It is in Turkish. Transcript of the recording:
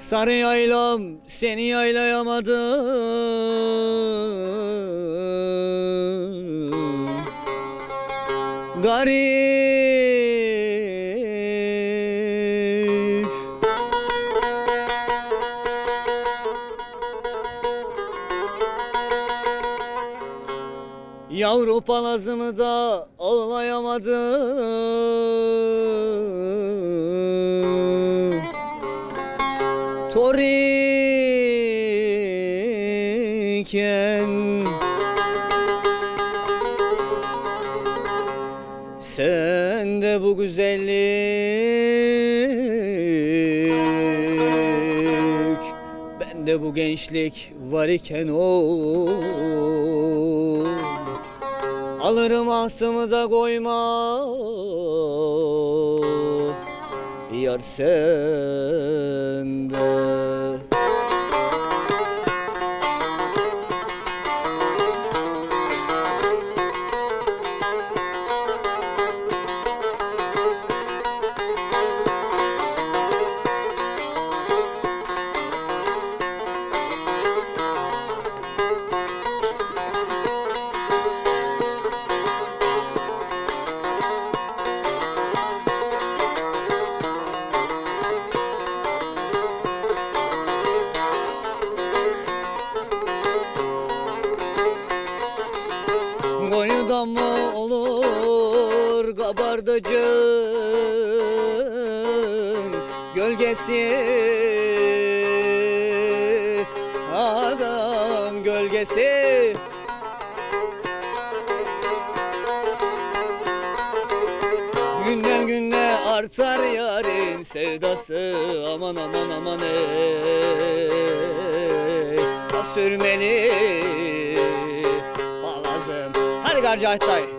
Sarı yaylam seni yaylayamadım. Garip. Yavru palazımı da ağlayamadım. Toriken sen de bu güzellik, ben de bu gençlik var iken alırım aslımı da koyma yar sende. Koyudan mı olur kabardacın gölgesi, adam gölgesi. Günden güne artar yarın sevdası, aman aman aman ey, sürmeli. Hadi Garcı Aytay.